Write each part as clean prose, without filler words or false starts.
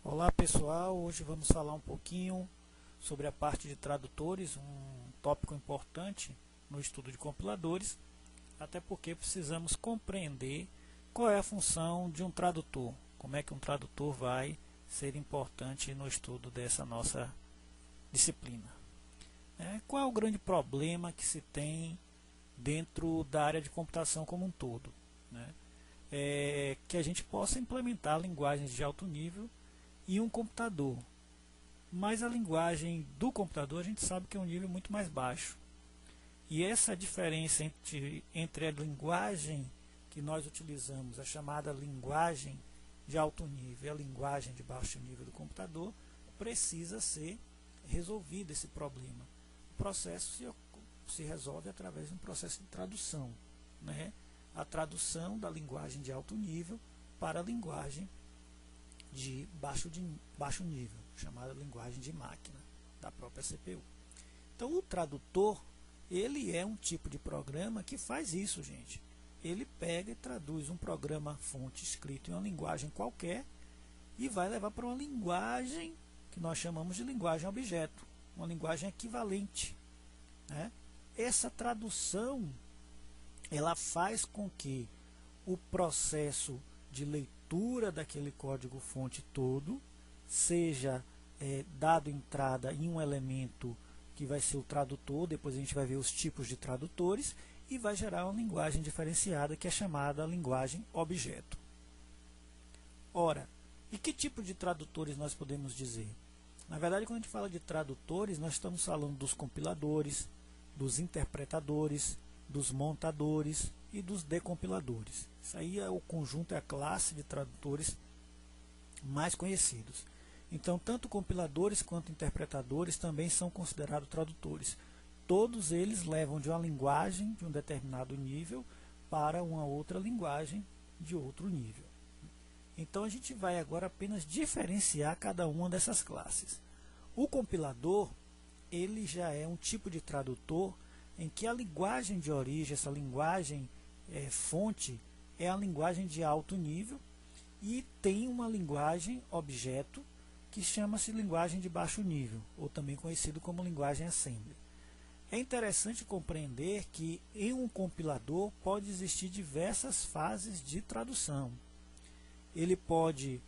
Olá pessoal, hoje vamos falar um pouquinho sobre a parte de tradutores, um tópico importante no estudo de compiladores, até porque precisamos compreender qual é a função de um tradutor, como é que um tradutor vai ser importante no estudo dessa nossa disciplina. Qual é o grande problema que se tem dentro da área de computação como um todo? É que a gente possa implementar linguagens de alto nível e um computador, mas a linguagem do computador a gente sabe que é um nível muito mais baixo, e essa diferença entre a linguagem que nós utilizamos, a chamada linguagem de alto nível e a linguagem de baixo nível do computador, precisa ser resolvido esse problema. O processo se resolve através de um processo de tradução, a tradução da linguagem de alto nível para a linguagem de baixo nível, chamada linguagem de máquina da própria CPU. Então o tradutor, ele é um tipo de programa que faz isso, gente. Ele pega e traduz um programa fonte escrito em uma linguagem qualquer e vai levar para uma linguagem que nós chamamos de linguagem objeto, uma linguagem equivalente. Essa tradução, ela faz com que o processo de leitura daquele código fonte todo seja dado entrada em um elemento que vai ser o tradutor, depois a gente vai ver os tipos de tradutores, e vai gerar uma linguagem diferenciada que é chamada linguagem objeto. Ora, e que tipo de tradutores nós podemos dizer? Na verdade, quando a gente fala de tradutores, nós estamos falando dos compiladores, dos interpretadores, dos montadores e dos decompiladores. Isso aí é o conjunto, é a classe de tradutores mais conhecidos. Então, tanto compiladores quanto interpretadores também são considerados tradutores. Todos eles levam de uma linguagem de um determinado nível para uma outra linguagem de outro nível. Então, a gente vai agora apenas diferenciar cada uma dessas classes. O compilador, ele já é um tipo de tradutor em que a linguagem de origem, essa linguagem fonte, é a linguagem de alto nível, e tem uma linguagem objeto que chama-se linguagem de baixo nível, ou também conhecido como linguagem assembly. É interessante compreender que em um compilador pode existir diversas fases de tradução. Ele pode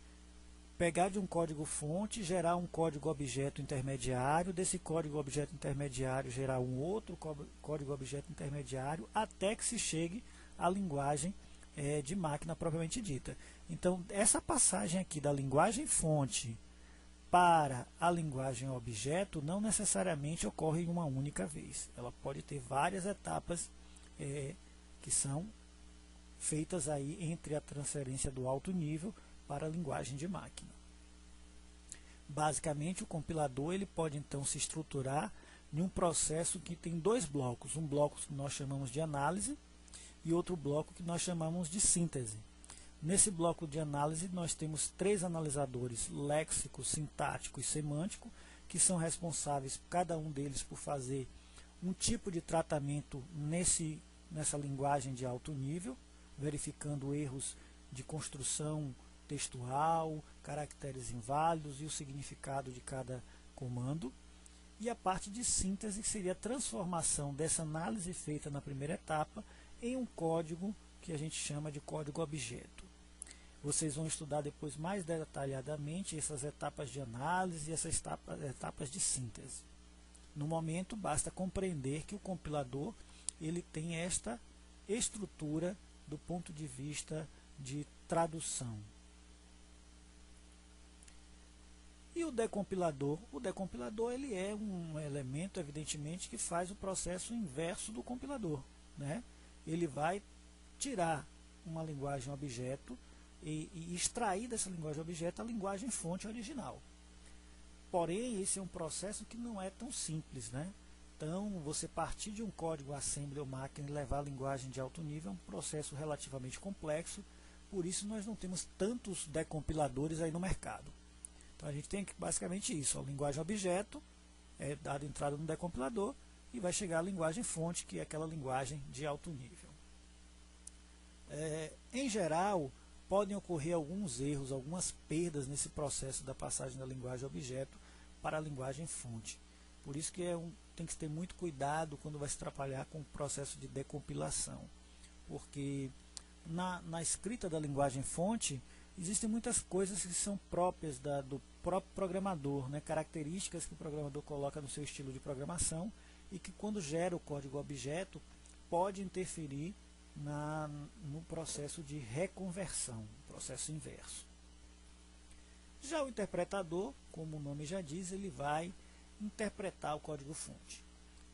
pegar de um código fonte, gerar um código objeto intermediário, desse código objeto intermediário gerar um outro código objeto intermediário, até que se chegue à linguagem de máquina propriamente dita. Então, essa passagem aqui da linguagem fonte para a linguagem objeto não necessariamente ocorre em uma única vez. Ela pode ter várias etapas que são feitas aí entre a transferência do alto nível para a linguagem de máquina. Basicamente, o compilador ele pode então se estruturar em um processo que tem dois blocos, um bloco que nós chamamos de análise e outro bloco que nós chamamos de síntese. Nesse bloco de análise nós temos três analisadores, léxico, sintático e semântico, que são responsáveis, cada um deles, por fazer um tipo de tratamento nessa linguagem de alto nível, verificando erros de construção textual, caracteres inválidos e o significado de cada comando. E a parte de síntese, que seria a transformação dessa análise feita na primeira etapa em um código que a gente chama de código objeto. Vocês vão estudar depois mais detalhadamente essas etapas de análise e essas etapas de síntese. No momento, basta compreender que o compilador ele tem esta estrutura do ponto de vista de tradução. E o decompilador? O decompilador ele é um elemento, evidentemente, que faz o processo inverso do compilador. Ele vai tirar uma linguagem objeto e extrair dessa linguagem objeto a linguagem fonte original. Porém, esse é um processo que não é tão simples. Então, você partir de um código assembly ou máquina e levar a linguagem de alto nível é um processo relativamente complexo, por isso nós não temos tantos decompiladores aí no mercado. Então a gente tem basicamente isso, a linguagem objeto é dada entrada no decompilador e vai chegar a linguagem fonte, que é aquela linguagem de alto nível. Em geral, podem ocorrer alguns erros, algumas perdas nesse processo da passagem da linguagem objeto para a linguagem fonte. Por isso que tem que ter muito cuidado quando vai se trabalhar com o processo de decompilação, porque na escrita da linguagem fonte existem muitas coisas que são próprias do próprio programador, né? Características que o programador coloca no seu estilo de programação e que quando gera o código objeto pode interferir no processo de reconversão, processo inverso. Já o interpretador, como o nome já diz, ele vai interpretar o código fonte.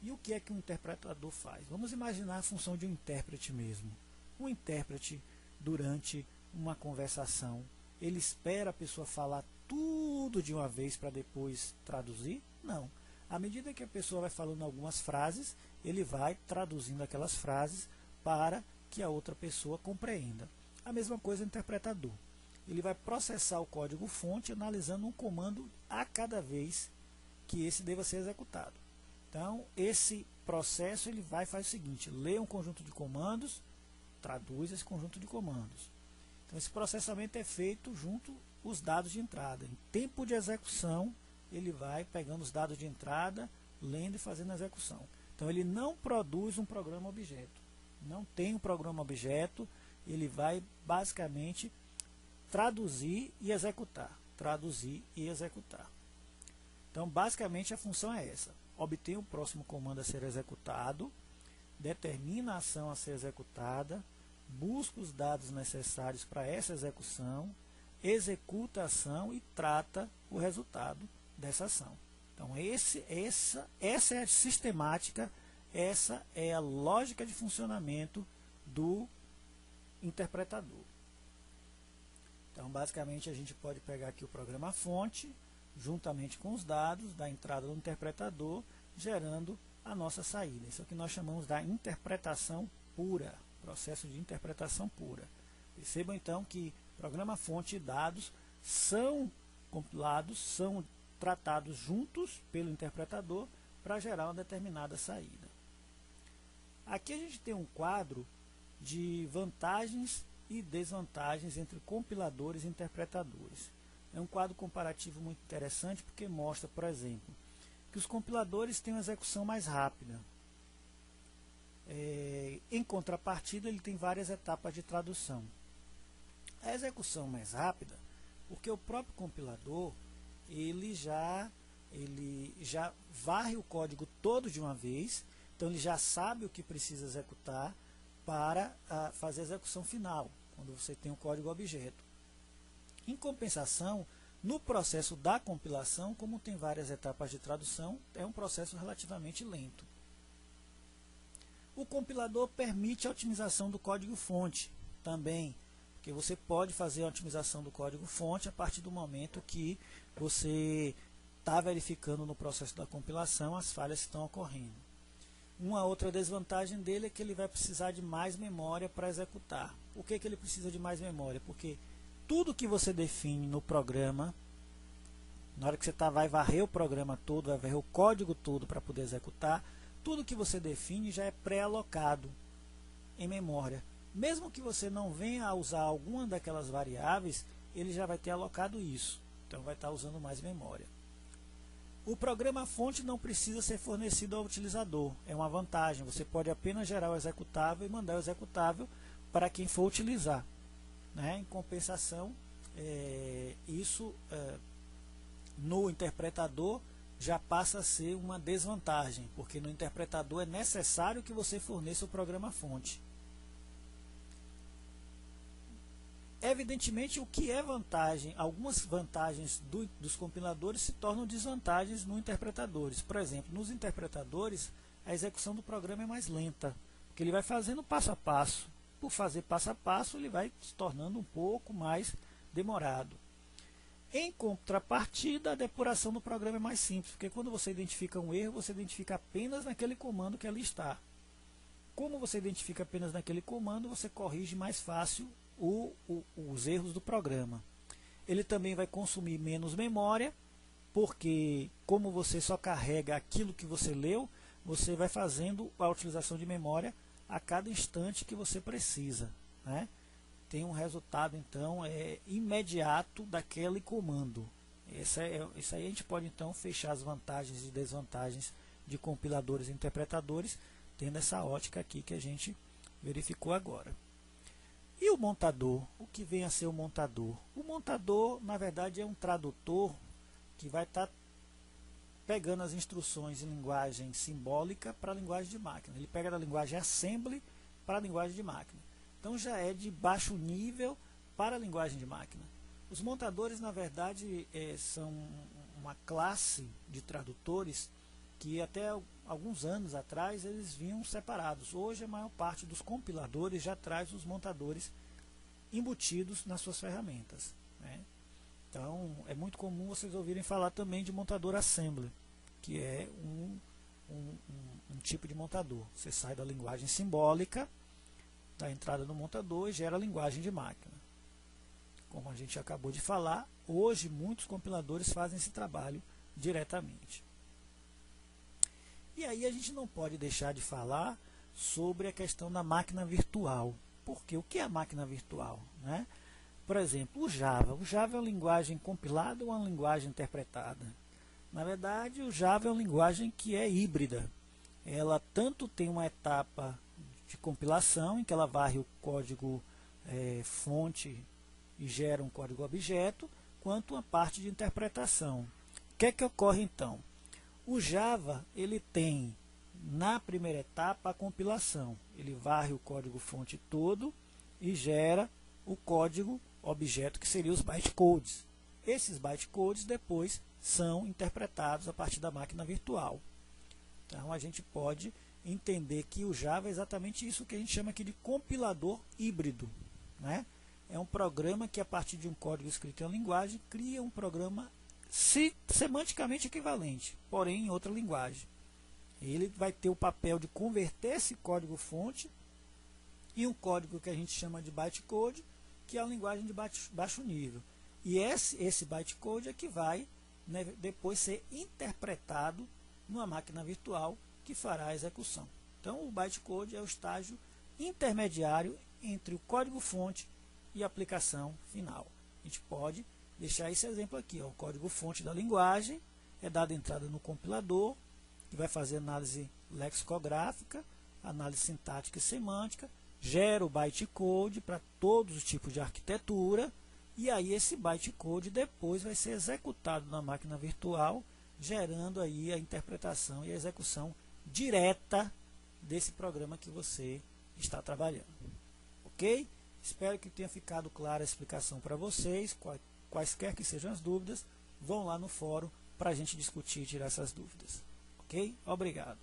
E o que é que um interpretador faz? Vamos imaginar a função de um intérprete mesmo. Um intérprete, durante uma conversação, ele espera a pessoa falar tudo de uma vez para depois traduzir? Não. À medida que a pessoa vai falando algumas frases, ele vai traduzindo aquelas frases para que a outra pessoa compreenda. A mesma coisa o interpretador. Ele vai processar o código fonte analisando um comando a cada vez que esse deva ser executado. Então, esse processo ele fazer o seguinte: lê um conjunto de comandos, traduz esse conjunto de comandos. Então, esse processamento é feito junto os dados de entrada. Em tempo de execução, ele vai pegando os dados de entrada, lendo e fazendo a execução. Então, ele não produz um programa objeto. Não tem um programa objeto, ele vai basicamente traduzir e executar. Traduzir e executar. Então, basicamente, a função é essa: obter o próximo comando a ser executado, determina a ação a ser executada, busca os dados necessários para essa execução, executa a ação e trata o resultado dessa ação. Então, essa é a sistemática, essa é a lógica de funcionamento do interpretador. Então, basicamente, a gente pode pegar aqui o programa fonte, juntamente com os dados da entrada do interpretador, gerando a nossa saída. Isso é o que nós chamamos da interpretação pura, processo de interpretação pura. Percebam então que programa fonte e dados são compilados, são tratados juntos pelo interpretador para gerar uma determinada saída. Aqui a gente tem um quadro de vantagens e desvantagens entre compiladores e interpretadores. É um quadro comparativo muito interessante porque mostra, por exemplo, que os compiladores têm uma execução mais rápida. Em contrapartida, ele tem várias etapas de tradução. A execução mais rápida, porque o próprio compilador ele já varre o código todo de uma vez, então ele já sabe o que precisa executar para fazer a execução final, quando você tem o código objeto. Em compensação, no processo da compilação, como tem várias etapas de tradução, é um processo relativamente lento. O compilador permite a otimização do código-fonte também, porque você pode fazer a otimização do código-fonte a partir do momento que você está verificando no processo da compilação as falhas que estão ocorrendo. Uma outra desvantagem dele é que ele vai precisar de mais memória para executar. Por que ele precisa de mais memória? Porque tudo que você define no programa, na hora que você vai varrer o programa todo, vai varrer o código todo para poder executar, tudo que você define já é pré-alocado em memória. Mesmo que você não venha a usar alguma daquelas variáveis, ele já vai ter alocado isso. Então vai estar usando mais memória. O programa-fonte não precisa ser fornecido ao utilizador. É uma vantagem. Você pode apenas gerar o executável e mandar o executável para quem for utilizar. Em compensação, no interpretador já passa a ser uma desvantagem, porque no interpretador é necessário que você forneça o programa-fonte. Evidentemente, o que é vantagem, algumas vantagens dos compiladores se tornam desvantagens nos interpretadores. Por exemplo, nos interpretadores, a execução do programa é mais lenta, porque ele vai fazendo passo a passo. Por fazer passo a passo, ele vai se tornando um pouco mais demorado. Em contrapartida, a depuração do programa é mais simples, porque quando você identifica um erro, você identifica apenas naquele comando que ali está. Como você identifica apenas naquele comando, você corrige mais fácil os erros do programa. Ele também vai consumir menos memória, porque como você só carrega aquilo que você leu, você vai fazendo a utilização de memória a cada instante que você precisa. tem um resultado então imediato daquele comando. Isso aí a gente pode então fechar as vantagens e desvantagens de compiladores e interpretadores, tendo essa ótica aqui que a gente verificou agora. E o montador? O que vem a ser o montador? O montador, na verdade, é um tradutor que vai estar pegando as instruções em linguagem simbólica para a linguagem de máquina. Ele pega da linguagem assembly para a linguagem de máquina. Então já é de baixo nível para a linguagem de máquina. Os montadores, na verdade, são uma classe de tradutores que até alguns anos atrás eles vinham separados. Hoje a maior parte dos compiladores já traz os montadores embutidos nas suas ferramentas, né? Então é muito comum vocês ouvirem falar também de montador assembly, que é um tipo de montador. Você sai da linguagem simbólica, da entrada no montador, e gera a linguagem de máquina. Como a gente acabou de falar, hoje muitos compiladores fazem esse trabalho diretamente. E aí a gente não pode deixar de falar sobre a questão da máquina virtual. Porque o que é a máquina virtual, né? Por exemplo, o Java. O Java é uma linguagem compilada ou uma linguagem interpretada? Na verdade, o Java é uma linguagem que é híbrida. Ela tanto tem uma etapa de compilação, em que ela varre o código fonte e gera um código objeto, quanto uma parte de interpretação. O que é que ocorre então? O Java ele tem na primeira etapa a compilação. Ele varre o código fonte todo e gera o código objeto, que seria os bytecodes. Esses bytecodes depois são interpretados a partir da máquina virtual. Então a gente pode entender que o Java é exatamente isso que a gente chama aqui de compilador híbrido, né? É um programa que, a partir de um código escrito em uma linguagem, cria um programa semanticamente equivalente, porém em outra linguagem. Ele vai ter o papel de converter esse código fonte em um código que a gente chama de bytecode, que é a linguagem de baixo nível. E esse bytecode é que vai, né, depois ser interpretado numa máquina virtual que fará a execução. Então o bytecode é o estágio intermediário entre o código fonte e a aplicação final. A gente pode deixar esse exemplo aqui, ó. O código fonte da linguagem é dado entrada no compilador, que vai fazer análise lexicográfica, análise sintática e semântica, gera o bytecode para todos os tipos de arquitetura, e aí esse bytecode depois vai ser executado na máquina virtual, gerando aí a interpretação e a execução direta desse programa que você está trabalhando. Ok? Espero que tenha ficado clara a explicação para vocês. Quaisquer que sejam as dúvidas, vão lá no fórum para a gente discutir e tirar essas dúvidas. Ok? Obrigado.